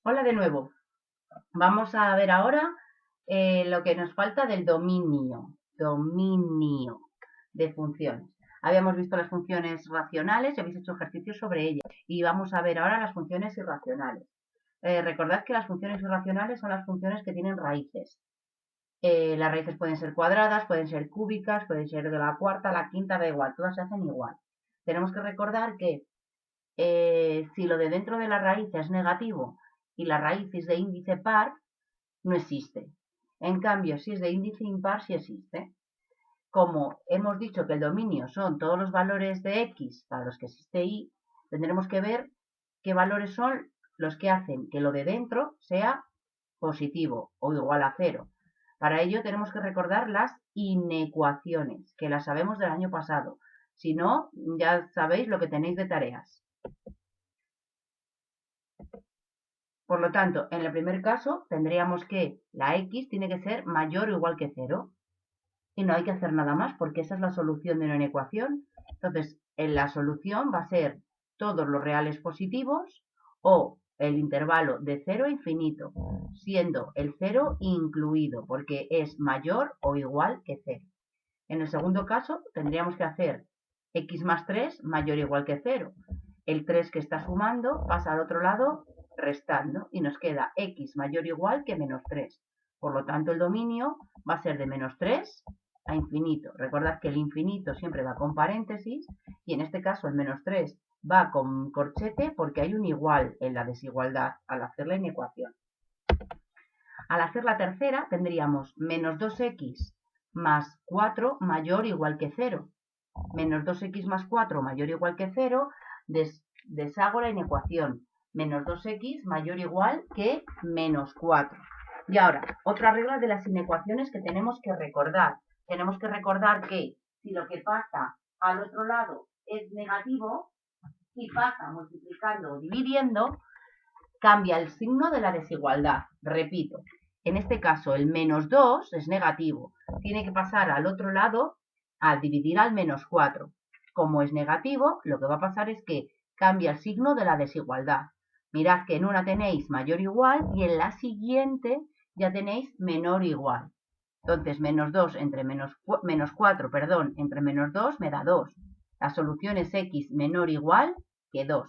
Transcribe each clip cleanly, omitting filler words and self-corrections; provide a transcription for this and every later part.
Hola de nuevo. Vamos a ver ahora lo que nos falta del dominio de funciones. Habíamos visto las funciones racionales y habéis hecho ejercicios sobre ellas. Y vamos a ver ahora las funciones irracionales. Recordad que las funciones irracionales son las funciones que tienen raíces. Las raíces pueden ser cuadradas, pueden ser cúbicas, pueden ser de la cuarta, la quinta, da igual, todas se hacen igual. Tenemos que recordar que si lo de dentro de la raíz es negativo y la raíz es de índice par, no existe. En cambio, si es de índice impar, sí existe. Como hemos dicho que el dominio son todos los valores de x para los que existe y, tendremos que ver qué valores son los que hacen que lo de dentro sea positivo o igual a cero. Para ello tenemos que recordar las inecuaciones, que las sabemos del año pasado. Si no, ya sabéis lo que tenéis de tareas. Por lo tanto, en el primer caso tendríamos que la x tiene que ser mayor o igual que 0. Y no hay que hacer nada más porque esa es la solución de una ecuación. Entonces, en la solución va a ser todos los reales positivos o el intervalo de 0 a infinito, siendo el 0 incluido porque es mayor o igual que 0. En el segundo caso, tendríamos que hacer x más 3 mayor o igual que 0. El 3 que está sumando pasa al otro lado restando y nos queda x mayor o igual que menos 3. Por lo tanto, el dominio va a ser de menos 3 a infinito. Recordad que el infinito siempre va con paréntesis y en este caso el menos 3 va con corchete porque hay un igual en la desigualdad al hacer la inecuación. Al hacer la tercera tendríamos menos 2x más 4 mayor o igual que 0. Menos 2x más 4 mayor o igual que 0, deshago la inecuación. Menos 2x mayor o igual que menos 4. Y ahora, otra regla de las inecuaciones que tenemos que recordar. Tenemos que recordar que si lo que pasa al otro lado es negativo y pasa multiplicando o dividiendo, cambia el signo de la desigualdad. Repito, en este caso el menos 2 es negativo. Tiene que pasar al otro lado a dividir al menos 4. Como es negativo, lo que va a pasar es que cambia el signo de la desigualdad. Mirad que en una tenéis mayor o igual y en la siguiente ya tenéis menor o igual. Entonces, menos 2 entre menos 4, perdón, entre menos 2 me da 2. La solución es x menor o igual que 2.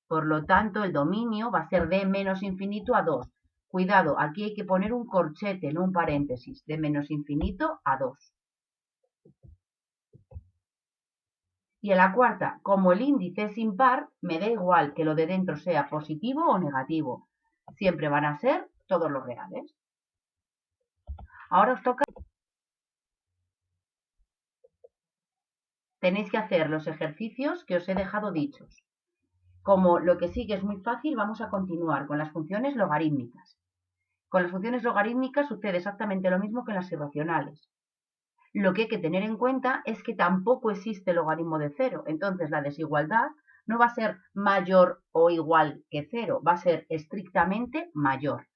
Por lo tanto, el dominio va a ser de menos infinito a 2. Cuidado, aquí hay que poner un corchete, no un paréntesis, de menos infinito a 2. Y en la cuarta, como el índice es impar, me da igual que lo de dentro sea positivo o negativo. Siempre van a ser todos los reales. Ahora os toca. Tenéis que hacer los ejercicios que os he dejado dichos. Como lo que sigue es muy fácil, vamos a continuar con las funciones logarítmicas. Con las funciones logarítmicas sucede exactamente lo mismo que en las irracionales. Lo que hay que tener en cuenta es que tampoco existe logaritmo de 0. Entonces la desigualdad no va a ser mayor o igual que 0, va a ser estrictamente mayor.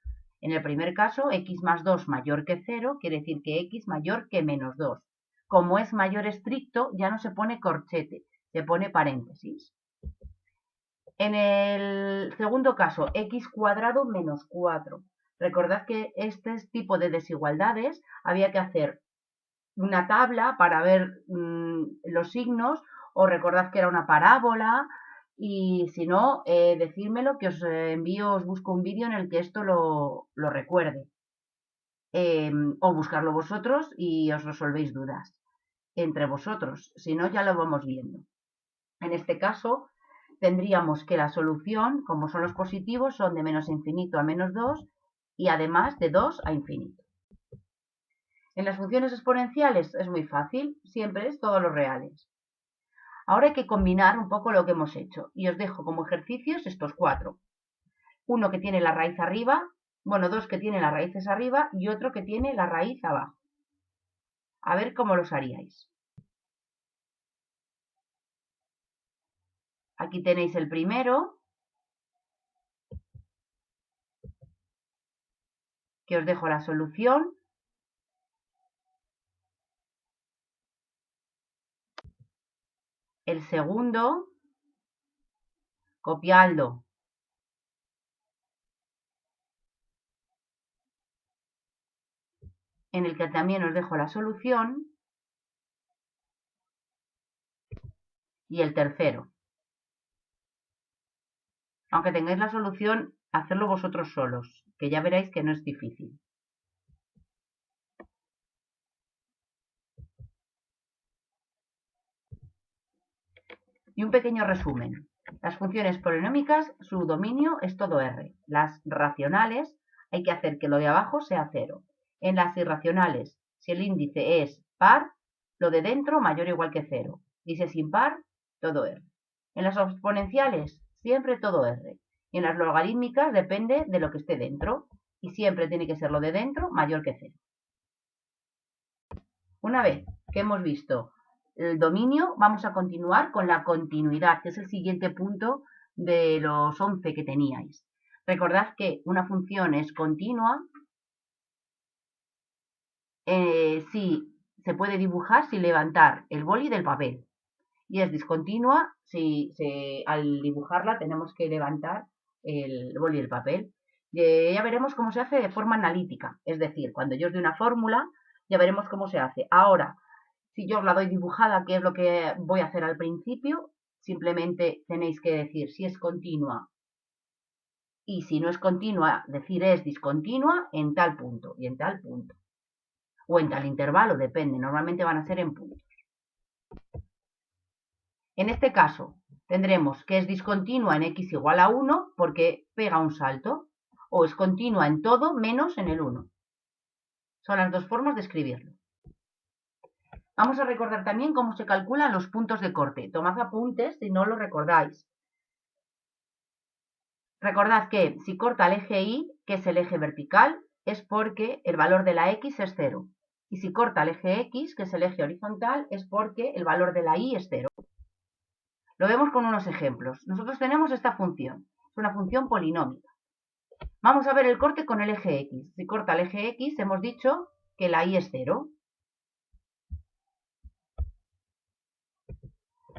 En el primer caso, x más 2 mayor que 0 quiere decir que x mayor que menos 2. Como es mayor estricto, ya no se pone corchete, se pone paréntesis. En el segundo caso, x cuadrado menos 4. Recordad que este tipo de desigualdades había que hacer una tabla para ver los signos, o recordad que era una parábola, y si no, decírmelo que os envío, os busco un vídeo en el que esto lo recuerde. O buscarlo vosotros y os resolvéis dudas entre vosotros, si no ya lo vamos viendo. En este caso tendríamos que la solución, como son los positivos, son de menos infinito a menos 2 y además de 2 a infinito. En las funciones exponenciales es muy fácil, siempre es todos los reales. Ahora hay que combinar un poco lo que hemos hecho y os dejo como ejercicios estos 4. Uno que tiene la raíz arriba, bueno, 2 que tienen las raíces arriba y otro que tiene la raíz abajo. A ver cómo los haríais. Aquí tenéis el primero, que os dejo la solución. El segundo, copiadlo en el que también os dejo la solución, y el tercero. Aunque tengáis la solución, hacerlo vosotros solos, que ya veréis que no es difícil. Y un pequeño resumen. Las funciones polinómicas, su dominio es todo R. Las racionales, hay que hacer que lo de abajo sea 0. En las irracionales, si el índice es par, lo de dentro mayor o igual que 0. Y si es impar, todo R. En las exponenciales, siempre todo R. Y en las logarítmicas depende de lo que esté dentro. Y siempre tiene que ser lo de dentro mayor que 0. Una vez que hemos visto el dominio, vamos a continuar con la continuidad, que es el siguiente punto de los 11 que teníais. Recordad que una función es continua si se puede dibujar sin levantar el boli del papel. Y es discontinua si al dibujarla tenemos que levantar el boli del papel. Ya veremos cómo se hace de forma analítica. Es decir, cuando yo os doy una fórmula, ya veremos cómo se hace. Ahora, si yo os la doy dibujada, que es lo que voy a hacer al principio, simplemente tenéis que decir si es continua y si no es continua, decir es discontinua en tal punto y en tal punto. O en tal intervalo, depende. Normalmente van a ser en puntos. En este caso, tendremos que es discontinua en x igual a 1 porque pega un salto. O es continua en todo menos en el 1. Son las dos formas de escribirlo. Vamos a recordar también cómo se calculan los puntos de corte. Tomad apuntes si no lo recordáis. Recordad que si corta el eje Y, que es el eje vertical, es porque el valor de la X es 0. Y si corta el eje X, que es el eje horizontal, es porque el valor de la Y es 0. Lo vemos con unos ejemplos. Nosotros tenemos esta función. Es una función polinómica. Vamos a ver el corte con el eje X. Si corta el eje X, hemos dicho que la Y es 0.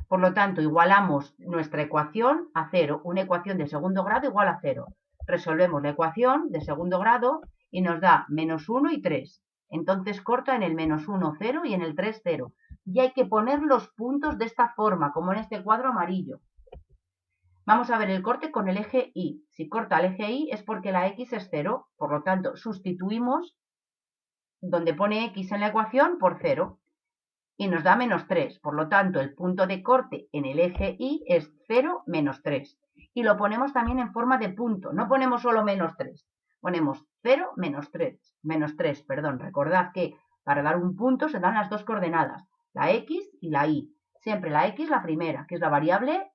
Por lo tanto, igualamos nuestra ecuación a 0. Una ecuación de segundo grado igual a 0. Resolvemos la ecuación de segundo grado y nos da menos 1 y 3. Entonces corta en el menos 1, 0 y en el 3, 0. Y hay que poner los puntos de esta forma, como en este cuadro amarillo. Vamos a ver el corte con el eje Y. Si corta el eje Y es porque la X es 0. Por lo tanto, sustituimos donde pone X en la ecuación por 0. Y nos da menos 3. Por lo tanto, el punto de corte en el eje Y es 0, menos 3. Y lo ponemos también en forma de punto. No ponemos solo menos 3. Ponemos 0, menos 3. Menos 3, perdón. Recordad que para dar un punto se dan las dos coordenadas, la X y la Y. Siempre la X la primera, que es la variable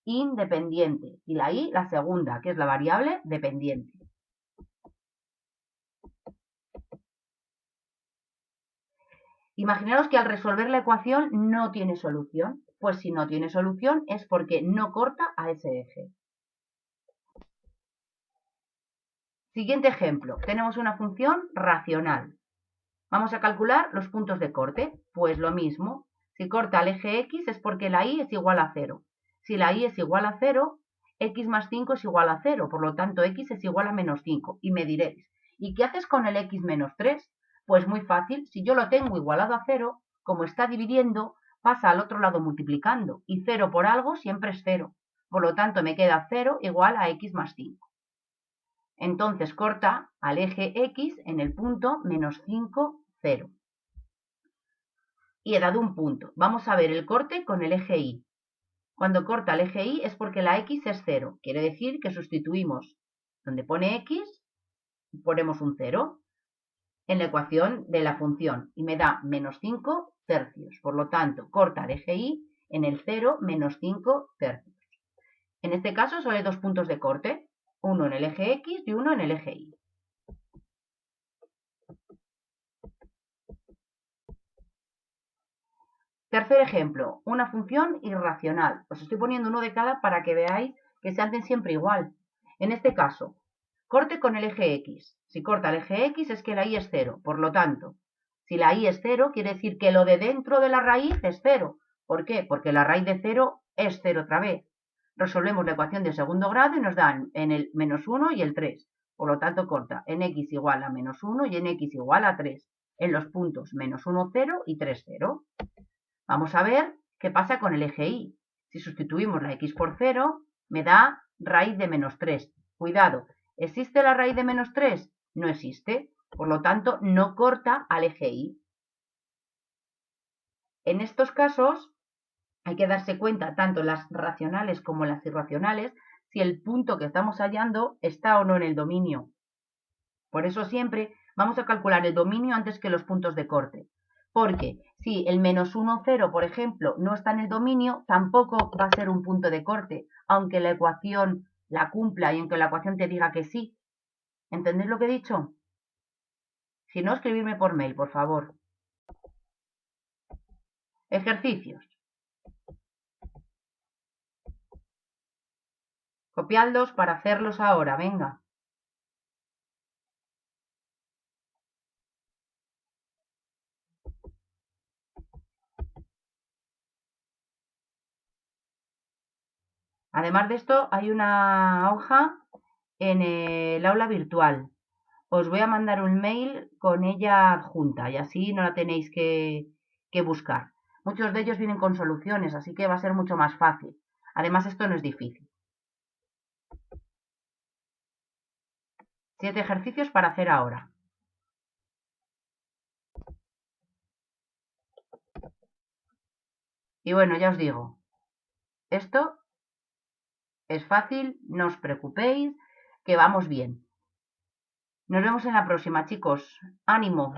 independiente. Y la Y la segunda, que es la variable dependiente. Imaginaros que al resolver la ecuación no tiene solución. Pues si no tiene solución es porque no corta a ese eje. Siguiente ejemplo. Tenemos una función racional. Vamos a calcular los puntos de corte. Pues lo mismo. Si corta al eje X es porque la Y es igual a 0. Si la Y es igual a 0, X más 5 es igual a 0. Por lo tanto, X es igual a menos 5. Y me diréis, ¿y qué haces con el X menos 3? Pues muy fácil, si yo lo tengo igualado a 0, como está dividiendo, pasa al otro lado multiplicando, y 0 por algo siempre es 0. Por lo tanto, me queda 0 igual a x más 5. Entonces corta al eje x en el punto menos 5, 0. Y he dado un punto. Vamos a ver el corte con el eje y. Cuando corta el eje y es porque la x es 0. Quiere decir que sustituimos donde pone x, ponemos un 0 en la ecuación de la función y me da menos 5 tercios. Por lo tanto, corta el eje Y en el 0 menos 5 tercios. En este caso solo hay dos puntos de corte, uno en el eje X y uno en el eje Y. Tercer ejemplo, una función irracional. Os estoy poniendo uno de cada para que veáis que se hacen siempre igual. En este caso, corte con el eje X. Si corta el eje X es que la Y es 0. Por lo tanto, si la Y es 0, quiere decir que lo de dentro de la raíz es 0. ¿Por qué? Porque la raíz de 0 es 0 otra vez. Resolvemos la ecuación de segundo grado y nos dan en el menos 1 y el 3. Por lo tanto, corta en x igual a menos 1 y en x igual a 3. en los puntos menos 1, 0 y 3, 0. Vamos a ver qué pasa con el eje Y. Si sustituimos la x por 0, me da raíz de menos 3. Cuidado, ¿existe la raíz de menos 3? No existe, por lo tanto no corta al eje Y. En estos casos hay que darse cuenta, tanto en las racionales como en las irracionales, si el punto que estamos hallando está o no en el dominio. Por eso siempre vamos a calcular el dominio antes que los puntos de corte. Porque si el menos 1, 0, por ejemplo, no está en el dominio, tampoco va a ser un punto de corte, aunque la ecuación la cumpla y aunque la ecuación te diga que sí. ¿Entendéis lo que he dicho? Si no, escribirme por mail, por favor. Ejercicios. Copiadlos para hacerlos ahora, venga. Además de esto, hay una hoja en el aula virtual. Os voy a mandar un mail con ella adjunta y así no la tenéis que buscar. Muchos de ellos vienen con soluciones, así que va a ser mucho más fácil. Además, esto no es difícil. 7 ejercicios para hacer ahora. Y bueno, ya os digo, esto es fácil, no os preocupéis, que vamos bien. Nos vemos en la próxima, chicos. ¡Ánimo!